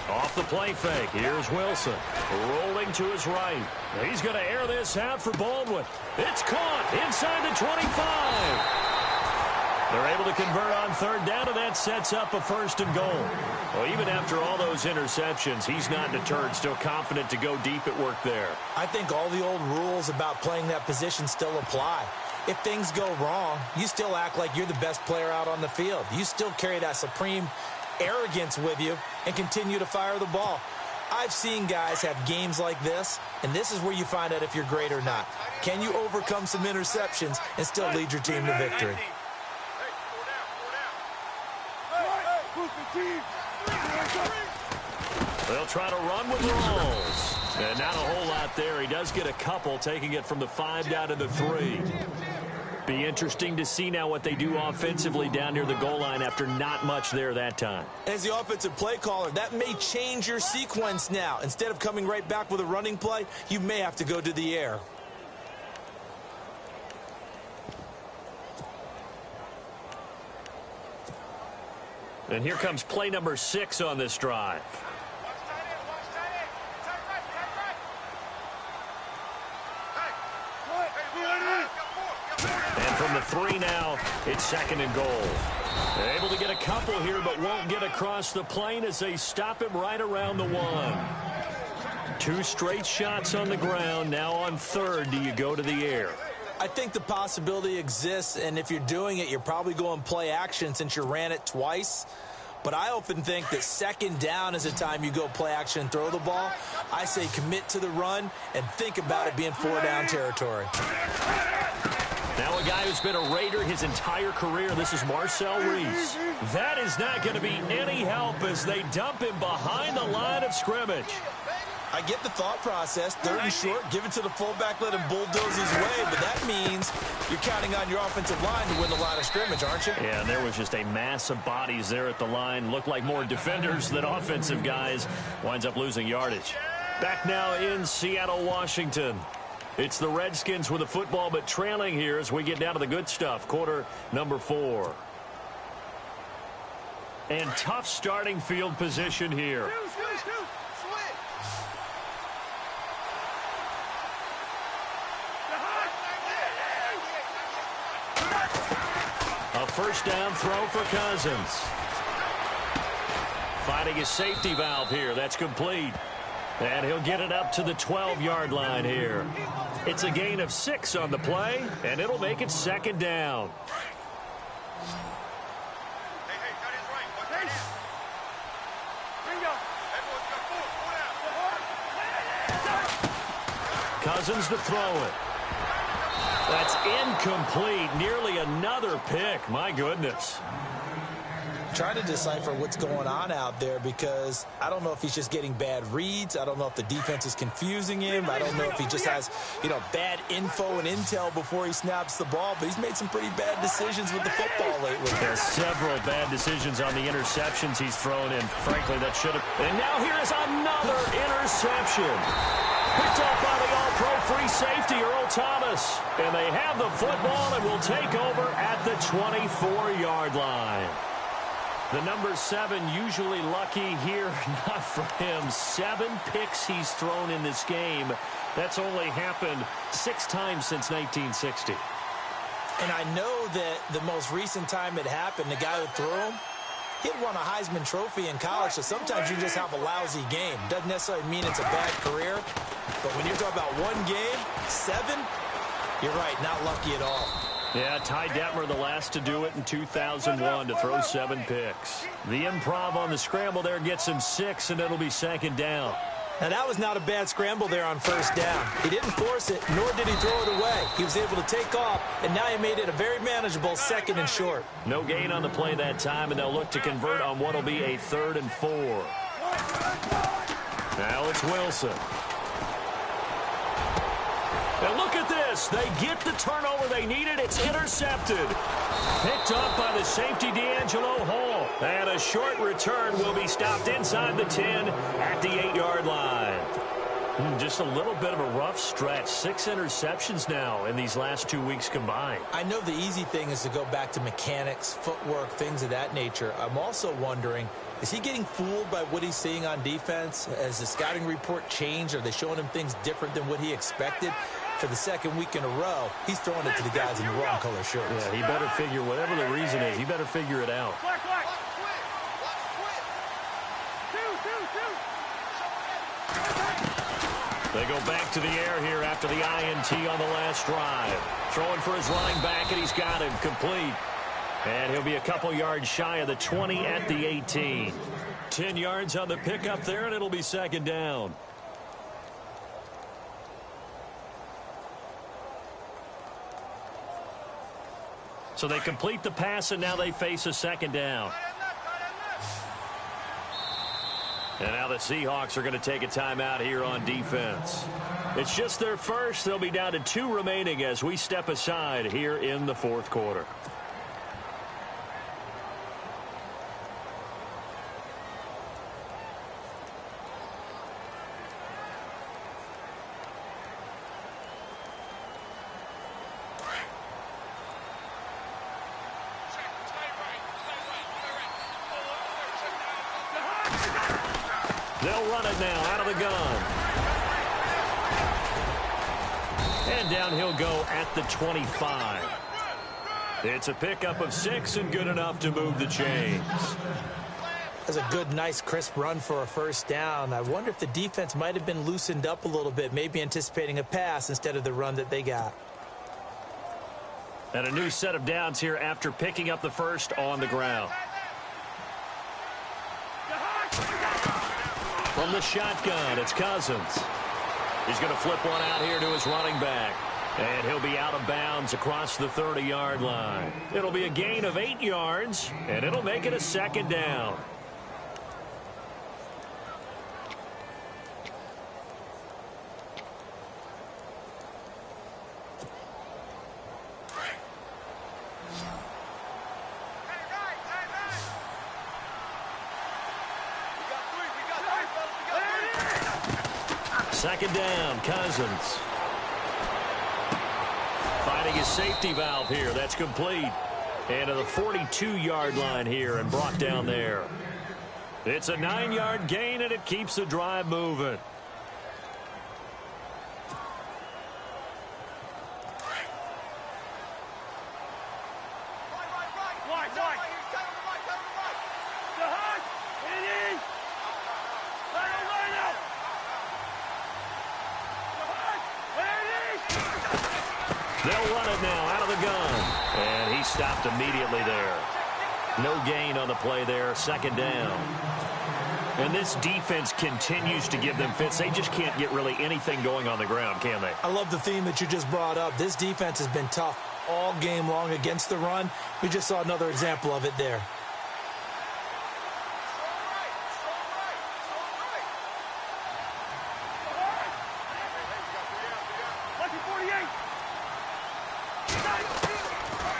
Off the play fake. Here's Wilson. Rolling to his right. He's going to air this out for Baldwin. It's caught inside the 25. They're able to convert on 3rd down, and that sets up a 1st and goal. Well, even after all those interceptions, he's not deterred, still confident to go deep at work there. I think all the old rules about playing that position still apply. If things go wrong, you still act like you're the best player out on the field. You still carry that supreme arrogance with you and continue to fire the ball. I've seen guys have games like this, and this is where you find out if you're great or not. Can you overcome some interceptions and still lead your team to victory? They'll try to run with Rawls. And not a whole lot there. He does get a couple, taking it from the 5 down to the 3. Be interesting to see now what they do offensively down near the goal line after not much there that time. As the offensive play caller, that may change your sequence now. Instead of coming right back with a running play, you may have to go to the air. And here comes play number 6 on this drive. And from the 3 now, it's 2nd and goal. They're able to get a couple here, but won't get across the plane as they stop him right around the 1. 2 straight shots on the ground. Now on 3rd, do you go to the air? I think the possibility exists, and if you're doing it, you're probably going play action since you ran it twice. But I often think that 2nd down is the time you go play action and throw the ball. I say commit to the run and think about it being 4-down territory. Now a guy who's been a Raider his entire career. This is Marcel Reese. That is not going to be any help as they dump him behind the line of scrimmage. I get the thought process. 3rd and short, give it to the fullback, let him bulldoze his way. But that means you're counting on your offensive line to win the line of scrimmage, aren't you? Yeah, and there was just a mass of bodies there at the line. Looked like more defenders than offensive guys. Winds up losing yardage. Back now in Seattle, Washington. It's the Redskins with the football, but trailing here as we get down to the good stuff. Quarter number 4. And tough starting field position here. A 1st down throw for Cousins. Finding a safety valve here. That's complete. And he'll get it up to the 12-yard line here. It's a gain of 6 on the play, and it'll make it 2nd down. Cousins to throw it. That's incomplete. Nearly another pick. My goodness. Trying to decipher what's going on out there because I don't know if he's just getting bad reads. I don't know if the defense is confusing him. I don't know if he just has, bad info and intel before he snaps the ball. But he's made some pretty bad decisions with the football lately. There's several bad decisions on the interceptions he's thrown in. Frankly, that should have. And now here is another interception. Picked up by the all-pro free safety, Earl Thomas. And they have the football and will take over at the 24-yard line. The number 7 usually lucky here, not for him. 7 picks he's thrown in this game. That's only happened 6 times since 1960. And I know that the most recent time it happened, the guy who threw him, he'd won a Heisman Trophy in college, so sometimes you just have a lousy game. Doesn't necessarily mean it's a bad career, but when you're talking about one game, 7, you're right, not lucky at all. Yeah, Ty Detmer, the last to do it in 2001, to throw 7 picks. The improv on the scramble there gets him 6, and it'll be 2nd down. Now, that was not a bad scramble there on 1st down. He didn't force it, nor did he throw it away. He was able to take off, and now he made it a very manageable 2nd and short. No gain on the play that time, and they'll look to convert on what will be a 3rd and 4. Now it's Wilson. And look at this. They get the turnover they needed. It's intercepted. Picked up by the safety, D'Angelo Hall. And a short return will be stopped inside the 10 at the 8-yard line. Just a little bit of a rough stretch. 6 interceptions now in these last 2 weeks combined. I know the easy thing is to go back to mechanics, footwork, things of that nature. I'm also wondering, is he getting fooled by what he's seeing on defense? Has the scouting report changed? Are they showing him things different than what he expected? For the second week in a row, he's throwing it to the guys in the wrong color shirts. Yeah, he better figure, whatever the reason is, he better figure it out. They go back to the air here after the INT on the last drive. Throwing for his running back, and he's got him complete. And he'll be a couple yards shy of the 20 at the 18. 10 yards on the pickup there, and it'll be second down. So they complete the pass, and now they face a second down. And now the Seahawks are going to take a timeout here on defense. It's just their first. They'll be down to 2 remaining as we step aside here in the fourth quarter. They'll run it now out of the gun. And down he'll go at the 25. It's a pickup of 6 and good enough to move the chains. That's a good, nice, crisp run for a first down. I wonder if the defense might have been loosened up a little bit, maybe anticipating a pass instead of the run that they got. And a new set of downs here after picking up the first on the ground. From the shotgun, it's Cousins. He's going to flip one out here to his running back. And he'll be out of bounds across the 30-yard line. It'll be a gain of 8 yards, and it'll make it a second down. Second down, Cousins. Finding his safety valve here. That's complete. And to the 42-yard line here and brought down there. It's a 9-yard gain, and it keeps the drive moving. They'll run it now out of the gun. And he stopped immediately there. No gain on the play there. Second down. And this defense continues to give them fits. They just can't get really anything going on the ground, can they? I love the theme that you just brought up. This defense has been tough all game long against the run. We just saw another example of it there.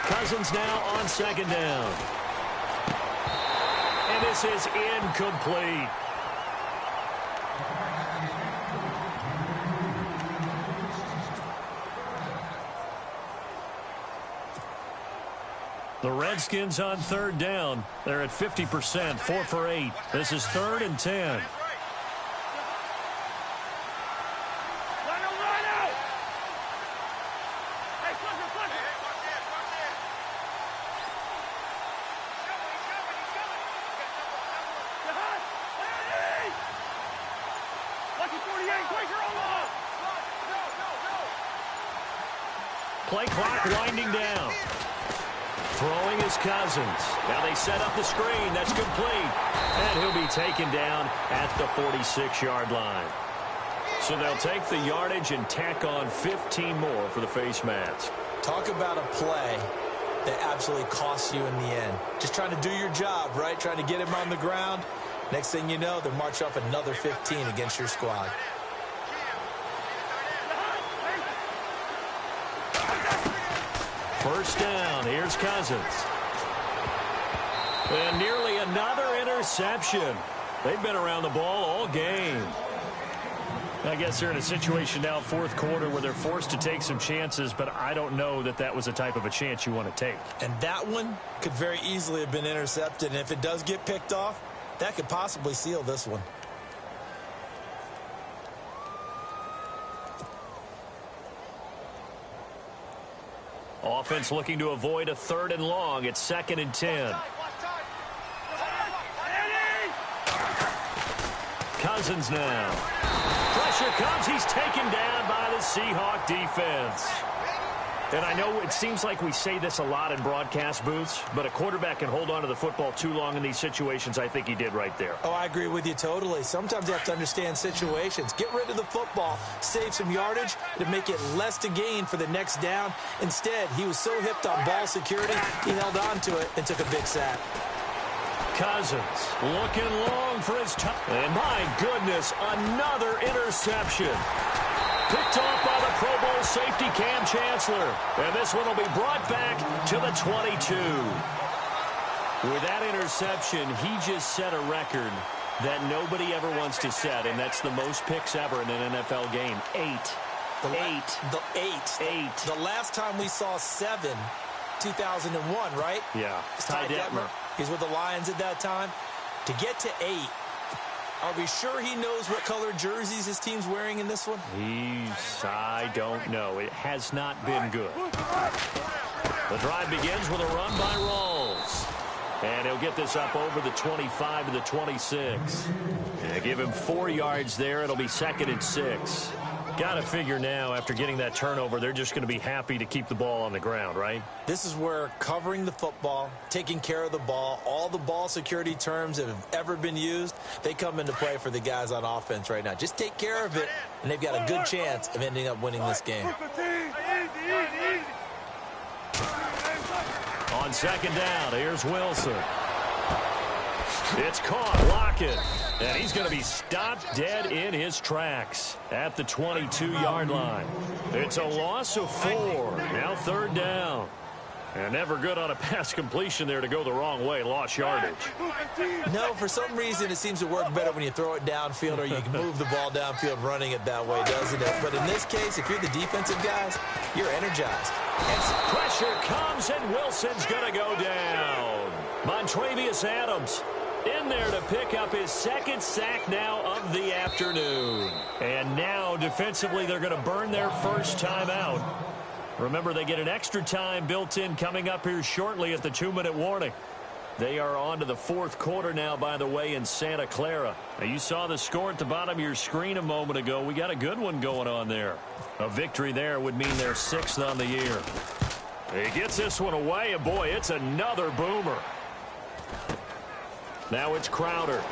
Cousins now on second down. And this is incomplete. The Redskins on third down. They're at 50%, 4 for 8. This is 3rd and 10. Play clock winding down. Throwing is Cousins. Now they set up the screen. That's complete. And he'll be taken down at the 46-yard line. So they'll take the yardage and tack on 15 more for the face mask. Talk about a play that absolutely costs you in the end. Just trying to do your job, right? Trying to get him on the ground. Next thing you know, they're marching off another 15 against your squad. First down, here's Cousins. And nearly another interception. They've been around the ball all game. I guess they're in a situation now, fourth quarter, where they're forced to take some chances, but I don't know that that was the type of a chance you want to take. And that one could very easily have been intercepted, and if it does get picked off, that could possibly seal this one. Offense looking to avoid a 3rd and long. It's 2nd and 10. Cousins now. Pressure comes. He's taken down by the Seahawk defense. And I know it seems like we say this a lot in broadcast booths, but a quarterback can hold on to the football too long in these situations. I think he did right there. Oh, I agree with you totally. Sometimes you have to understand situations. Get rid of the football, save some yardage to make it less to gain for the next down. Instead, he was so hipped on ball security, he held on to it and took a big sack. Cousins looking long for his time. And my goodness, another interception. Picked off by the Pro Bowl safety Cam Chancellor. And this one will be brought back to the 22. With that interception, he just set a record that nobody ever wants to set, and that's the most picks ever in an NFL game. 8. The last time we saw 7, 2001, right? Yeah. Ty Detmer. He's with the Lions at that time. To get to 8, are we sure he knows what color jerseys his team's wearing in this one? I don't know. It has not been good. The drive begins with a run by Rawls. And he'll get this up over the 25 to the 26. And give him 4 yards there. It'll be 2nd and 6. Got to figure now, after getting that turnover, they're just going to be happy to keep the ball on the ground, right? This is where covering the football, taking care of the ball, all the ball security terms that have ever been used, they come into play for the guys on offense right now. Just take care of it, and they've got a good chance of ending up winning this game. On 2nd down, here's Wilson. It's caught. Lockett. And he's going to be stopped dead in his tracks at the 22-yard line. It's a loss of 4. Now 3rd down. And never good on a pass completion there to go the wrong way. Lost yardage. No, for some reason it seems to work better when you throw it downfield or you can move the ball downfield running it that way, doesn't it? But in this case, if you're the defensive guys, you're energized. And pressure comes, and Wilson's going to go down. Montrevious Adams in there to pick up his 2nd sack now of the afternoon. And now defensively they're going to burn their first time out. Remember, they get an extra time built in coming up here shortly at the 2-minute warning. They are on to the 4th quarter now, by the way, in Santa Clara. Now, you saw the score at the bottom of your screen a moment ago. We got a good one going on there. A victory there would mean they're 6th on the year. He gets this one away, and boy, it's another boomer. Now it's Crowder.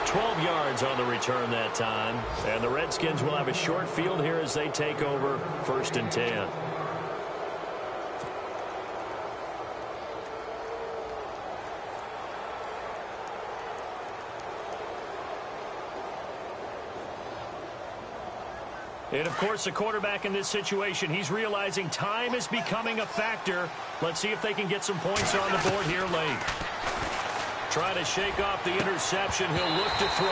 12 yards on the return that time. And the Redskins will have a short field here as they take over 1st and 10. And, of course, the quarterback in this situation, he's realizing time is becoming a factor. Let's see if they can get some points on the board here late. Trying to shake off the interception. He'll look to throw.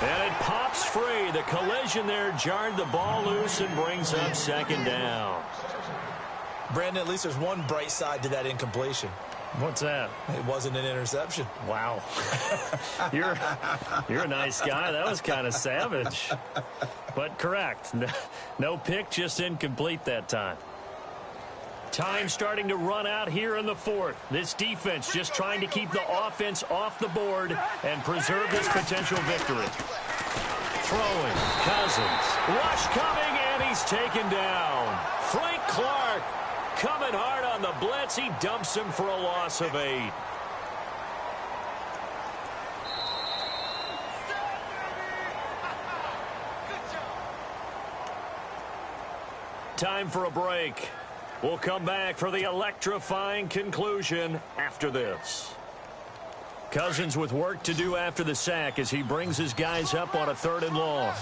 And it pops free. The collision there jarred the ball loose and brings up 2nd down. Brandon, at least there's one bright side to that incompletion. What's that? It wasn't an interception. Wow. You're a nice guy. That was kind of savage. But correct. No pick, just incomplete that time. Time starting to run out here in the 4th. This defense just trying to keep the offense off the board and preserve this potential victory. Throwing. Cousins. Rush coming, and he's taken down. Frank Clark coming hard on the blitz. He dumps him for a loss of 8. Time for a break. We'll come back for the electrifying conclusion after this. Cousins with work to do after the sack as he brings his guys up on a 3rd and long.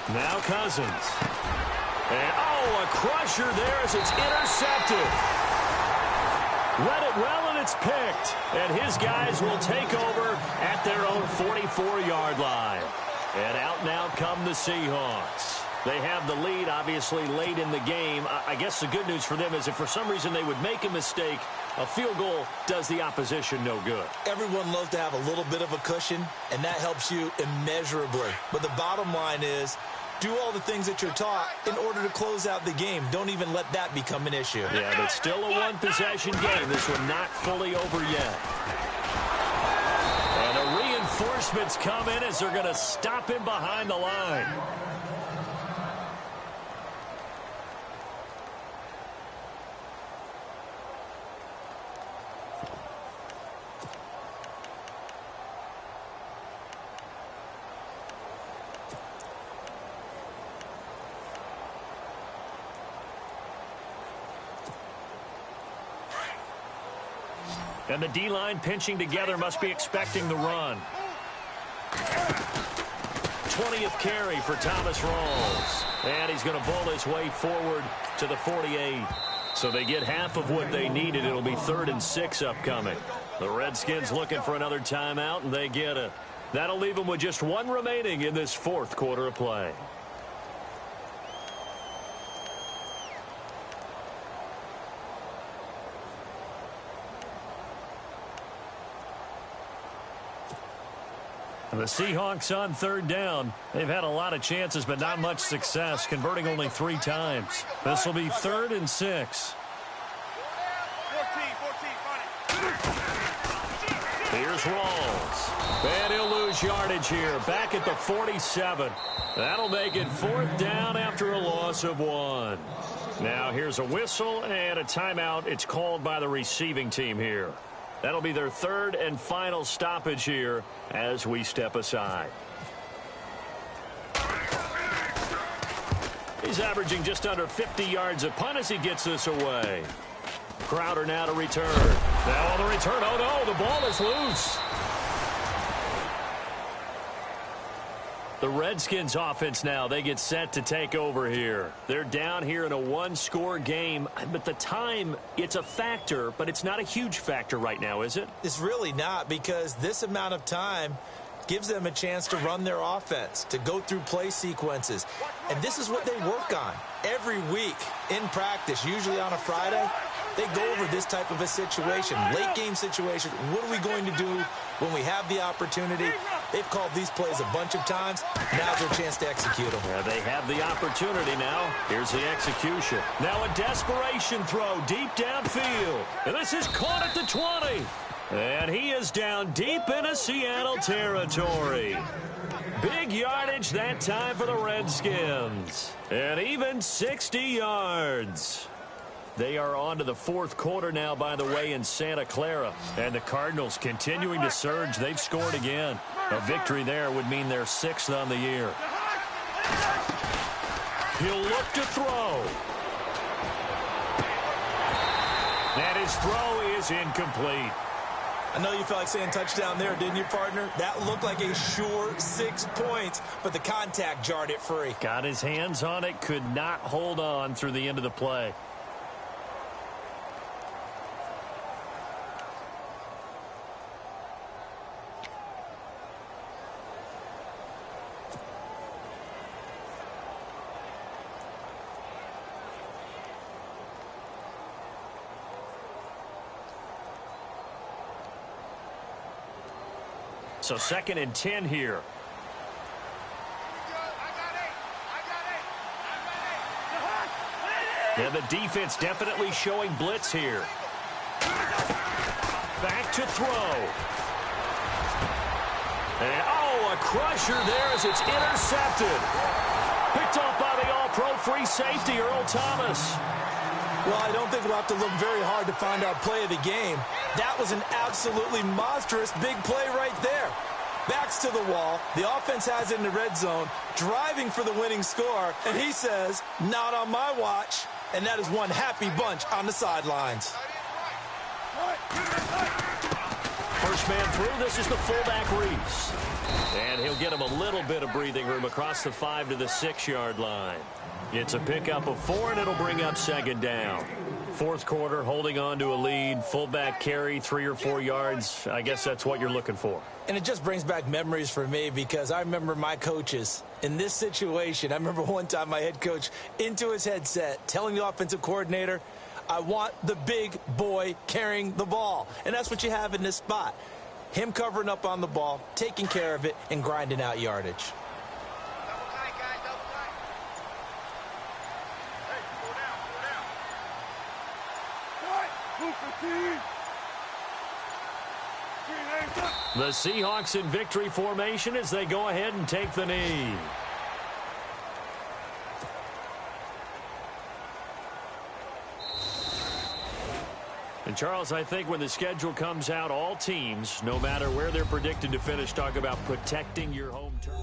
Now Cousins. And, a crusher there as it's intercepted. Read it well, and it's picked. And his guys will take over at their own 44-yard line. And out now come the Seahawks. They have the lead, obviously, late in the game. I guess the good news for them is if for some reason they would make a mistake, a field goal does the opposition no good. Everyone loves to have a little bit of a cushion, and that helps you immeasurably. But the bottom line is, do all the things that you're taught in order to close out the game. Don't even let that become an issue. Yeah, but still a one-possession game. This one not fully over yet. And the reinforcements come in as they're going to stop him behind the line. And the D-line pinching together must be expecting the run. 20th carry for Thomas Rawls. And he's going to bowl his way forward to the 48. So they get half of what they needed. It'll be 3rd and 6 upcoming. The Redskins looking for another timeout, and they get it. That'll leave them with just one remaining in this 4th quarter of play. The Seahawks on 3rd down. They've had a lot of chances, but not much success, converting only 3 times. This will be 3rd and 6. Here's Rawls. And he'll lose yardage here, back at the 47. That'll make it 4th down after a loss of 1. Now here's a whistle and a timeout. It's called by the receiving team here. That'll be their 3rd and final stoppage here as we step aside. He's averaging just under 50 yards a punt as he gets this away. Crowder now to return. Now on the return. Oh, no, the ball is loose. The Redskins offense now, they get set to take over here. They're down here in a 1-score game, but the time, it's a factor, but it's not a huge factor right now, is it? It's really not, because this amount of time gives them a chance to run their offense, to go through play sequences. And this is what they work on every week in practice, usually on a Friday. They go over this type of a situation, late game situation. What are we going to do when we have the opportunity? They've called these plays a bunch of times. Now's their chance to execute them. Yeah, they have the opportunity now. Here's the execution. Now a desperation throw deep downfield. And this is caught at the 20. And he is down deep into Seattle territory. Big yardage that time for the Redskins. And even 60 yards. They are on to the 4th quarter now, by the way, in Santa Clara. And the Cardinals continuing to surge. They've scored again. A victory there would mean they're 6th on the year. He'll look to throw. And his throw is incomplete. I know you felt like saying touchdown there, didn't you, partner? That looked like a sure 6 points, but the contact jarred it free. Got his hands on it, could not hold on through the end of the play. So 2nd and 10 here. Yeah, the defense definitely showing blitz here. Back to throw. And, oh, a crusher there as it's intercepted. Picked off by the all-pro free safety, Earl Thomas. Well, I don't think we'll have to look very hard to find our play of the game. That was an absolutely monstrous big play right there. Backs to the wall. The offense has it in the red zone, driving for the winning score. And he says, not on my watch. And that is one happy bunch on the sidelines. First man through, this is the fullback Reese. And he'll get him a little bit of breathing room across the 5 to the 6-yard line. It's a pickup of 4, and it'll bring up 2nd down. Fourth quarter, holding on to a lead, fullback carry, 3 or 4 yards. I guess that's what you're looking for. And it just brings back memories for me because I remember my coaches in this situation. I remember one time my head coach into his headset telling the offensive coordinator, I want the big boy carrying the ball. And that's what you have in this spot. Him covering up on the ball, taking care of it, and grinding out yardage. Double tight, guys, double tight. Hey, go down, go down. The Seahawks in victory formation as they go ahead and take the knee. And, Charles, I think when the schedule comes out, all teams, no matter where they're predicted to finish, talk about protecting your home turf.